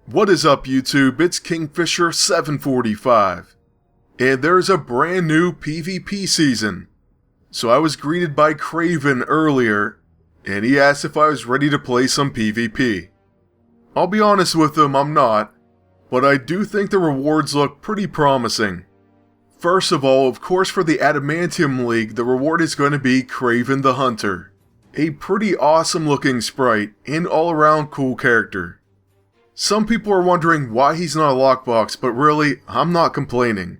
What is up YouTube, it's Kingfisher745, and there's a brand new PvP season. So I was greeted by Kraven earlier, and he asked if I was ready to play some PvP. I'll be honest with him, I'm not, but I do think the rewards look pretty promising. First of all, of course for the Adamantium League, the reward is going to be Kraven the Hunter. A pretty awesome looking sprite, and all around cool character. Some people are wondering why he's not a lockbox, but really, I'm not complaining.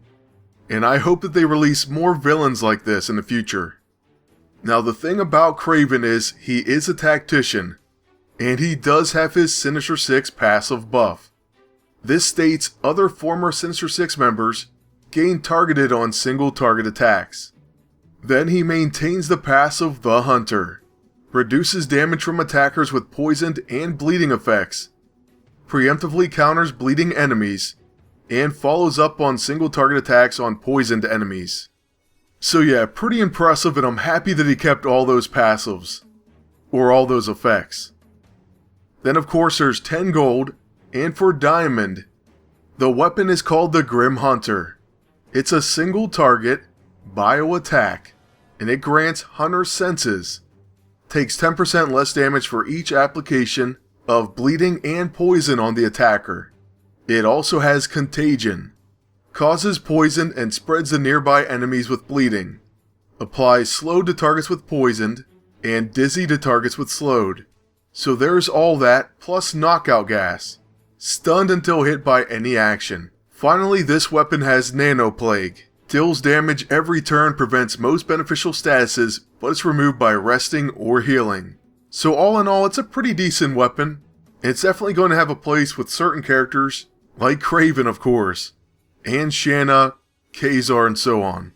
And I hope that they release more villains like this in the future. Now the thing about Kraven is, he is a tactician, and he does have his Sinister Six passive buff. This states other former Sinister Six members gain targeted on single target attacks. Then he maintains the passive The Hunter, reduces damage from attackers with poisoned and bleeding effects, preemptively counters bleeding enemies, and follows up on single target attacks on poisoned enemies. So yeah, pretty impressive, and I'm happy that he kept all those passives, or all those effects. Then of course there's 10 gold, and for diamond, the weapon is called the Grim Hunter. It's a single target, bio attack, and it grants Hunter senses, takes 10% less damage for each application of bleeding and poison on the attacker. It also has contagion, causes poison and spreads to nearby enemies with bleeding, applies slowed to targets with poisoned, and dizzy to targets with slowed. So there's all that, plus knockout gas, stunned until hit by any action. Finally, this weapon has Nano Plague, deals damage every turn, prevents most beneficial statuses, but it's removed by resting or healing. So all in all, it's a pretty decent weapon. It's definitely going to have a place with certain characters, like Kraven of course, and Shanna, Kazar, and so on.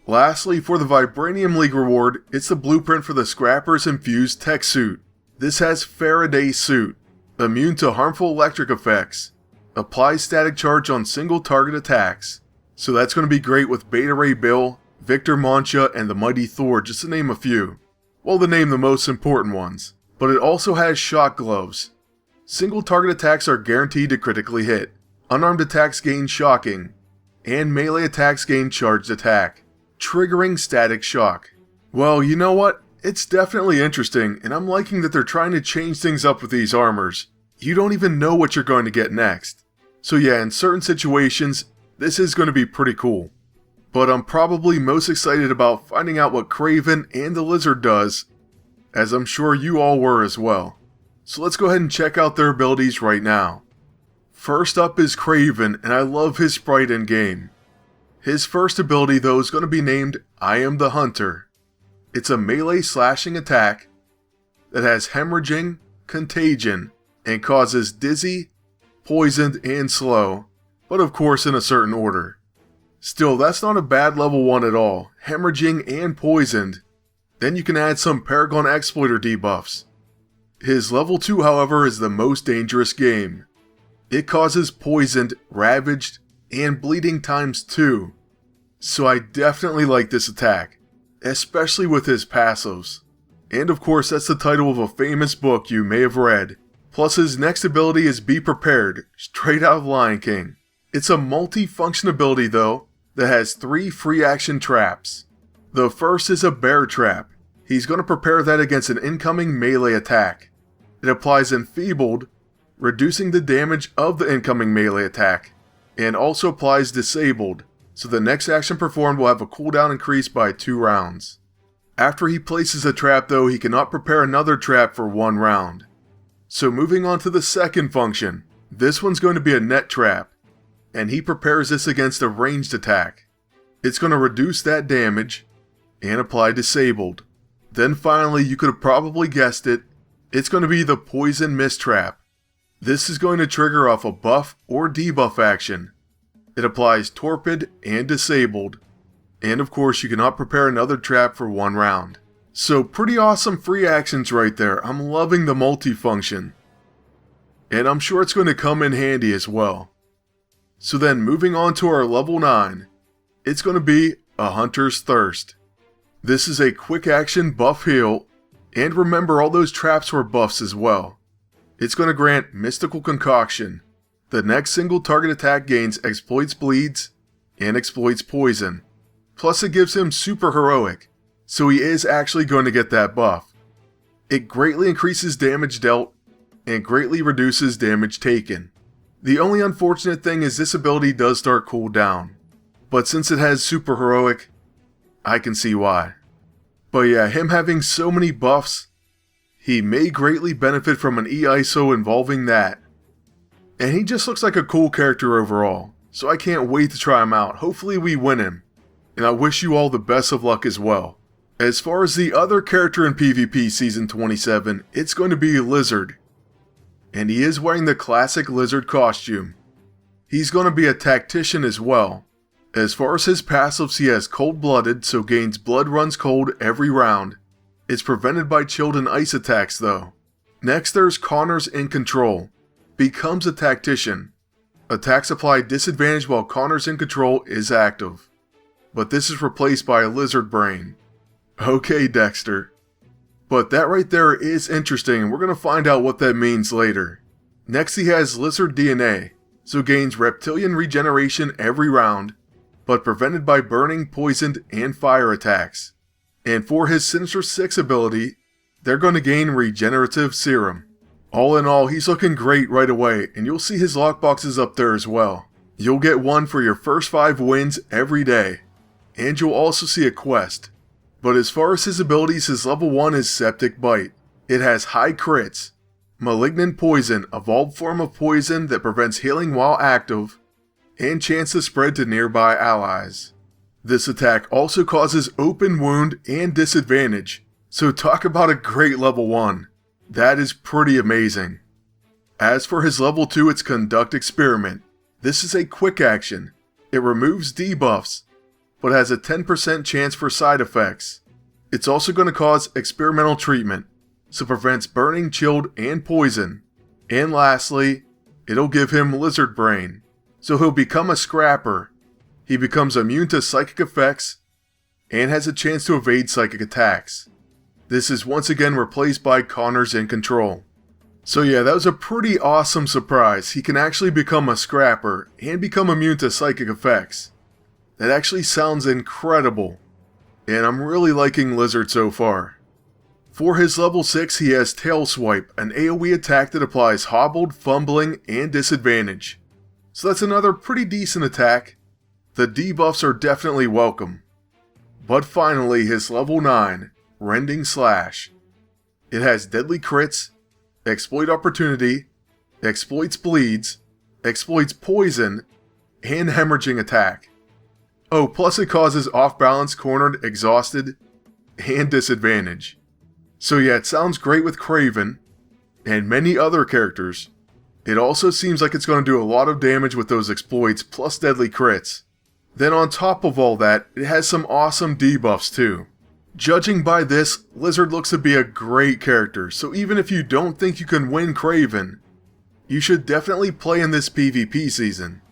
Lastly, for the Vibranium League reward, it's the blueprint for the Scrapper's Infused Tech Suit. This has Faraday Suit, immune to harmful electric effects, applies static charge on single target attacks. So that's going to be great with Beta Ray Bill, Victor Mancha, and the Mighty Thor, just to name a few. Well, to name the most important ones. But it also has shock gloves. Single target attacks are guaranteed to critically hit. Unarmed attacks gain shocking. And melee attacks gain charged attack, triggering static shock. Well, you know what? It's definitely interesting, and I'm liking that they're trying to change things up with these armors. You don't even know what you're going to get next. So yeah, in certain situations, this is going to be pretty cool. But I'm probably most excited about finding out what Kraven and the Lizard does, as I'm sure you all were as well. So let's go ahead and check out their abilities right now. First up is Kraven, and I love his sprite in game. His first ability though is going to be named I Am the Hunter. It's a melee slashing attack that has hemorrhaging, contagion, and causes dizzy, poisoned, and slow, but of course in a certain order. Still, that's not a bad level 1 at all, hemorrhaging and poisoned. Then you can add some Paragon Exploiter debuffs. His level 2 however is the most dangerous game. It causes poisoned, ravaged, and bleeding times 2. So I definitely like this attack, especially with his passives. And of course that's the title of a famous book you may have read. Plus his next ability is Be Prepared, straight out of Lion King. It's a multi-function ability though, that has 3 free action traps. The first is a bear trap. He's going to prepare that against an incoming melee attack. It applies Enfeebled, reducing the damage of the incoming melee attack, and also applies Disabled, so the next action performed will have a cooldown increase by 2 rounds. After he places a trap though, he cannot prepare another trap for 1 round. So moving on to the second function, this one's going to be a net trap, and he prepares this against a ranged attack. It's going to reduce that damage, and apply Disabled. Then finally, you could have probably guessed it, it's going to be the Poison Mist Trap. This is going to trigger off a buff or debuff action. It applies Torpid and Disabled, and of course you cannot prepare another trap for 1 round. So pretty awesome free actions right there. I'm loving the multifunction. And I'm sure it's going to come in handy as well. So then moving on to our level 9, it's going to be a Hunter's Thirst. This is a quick action buff heal, and remember all those traps were buffs as well. It's going to grant Mystical Concoction, The next single target attack gains exploits bleeds and exploits poison. Plus it gives him super heroic, so he is actually going to get that buff. It greatly increases damage dealt and greatly reduces damage taken. The only unfortunate thing is this ability does start cooldown, but since it has super heroic, I can see why. But yeah, him having so many buffs, he may greatly benefit from an E-ISO involving that. And he just looks like a cool character overall, so I can't wait to try him out. Hopefully we win him, and I wish you all the best of luck as well. As far as the other character in PvP Season 27, it's going to be Lizard. And he is wearing the classic Lizard costume. He's going to be a tactician as well. As far as his passives, he has Cold-Blooded, so gains blood runs cold every round. It's prevented by chilled and ice attacks though. Next there's Connor's in Control. Becomes a tactician. Attacks apply disadvantage while Connor's in Control is active. But this is replaced by a Lizard Brain. Okay, Dexter. But that right there is interesting, and we're going to find out what that means later. Next he has Lizard DNA, so gains reptilian regeneration every round, but prevented by burning, poisoned, and fire attacks. And for his Sinister 6 ability, they're going to gain regenerative serum. All in all, he's looking great right away, and you'll see his lockboxes up there as well. You'll get one for your first 5 wins every day, and you'll also see a quest. But as far as his abilities, his level 1 is Septic Bite. It has high crits, Malignant Poison, evolved form of poison that prevents healing while active, and chance to spread to nearby allies. This attack also causes open wound and disadvantage, so talk about a great level 1. That is pretty amazing. As for his level 2, it's Conduct Experiment. This is a quick action. It removes debuffs, but has a 10% chance for side effects. It's also going to cause experimental treatment, so prevents burning, chilled, and poison. And lastly, it'll give him Lizard Brain, so he'll become a scrapper. He becomes immune to psychic effects, and has a chance to evade psychic attacks. This is once again replaced by Connor's in Control. So yeah, that was a pretty awesome surprise. He can actually become a scrapper, and become immune to psychic effects. That actually sounds incredible, and I'm really liking Lizard so far. For his level 6, he has Tail Swipe, an AoE attack that applies hobbled, fumbling, and disadvantage. So that's another pretty decent attack. The debuffs are definitely welcome. But finally, his level 9, Rending Slash. It has deadly crits, exploit opportunity, exploits bleeds, exploits poison, and hemorrhaging attack. Oh, plus it causes off balance, cornered, exhausted, and disadvantage. So yeah, it sounds great with Kraven, and many other characters. It also seems like it's going to do a lot of damage with those exploits, plus deadly crits. Then on top of all that, it has some awesome debuffs too. Judging by this, Lizard looks to be a great character, so even if you don't think you can win Kraven, you should definitely play in this PvP season.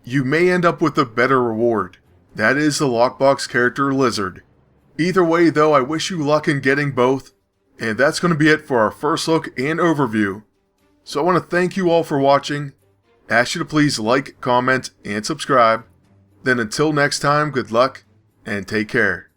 You may end up with a better reward. That is the Lockbox character Lizard. Either way though, I wish you luck in getting both, and that's going to be it for our first look and overview. So I want to thank you all for watching, ask you to please like, comment, and subscribe. Then until next time, good luck, and take care.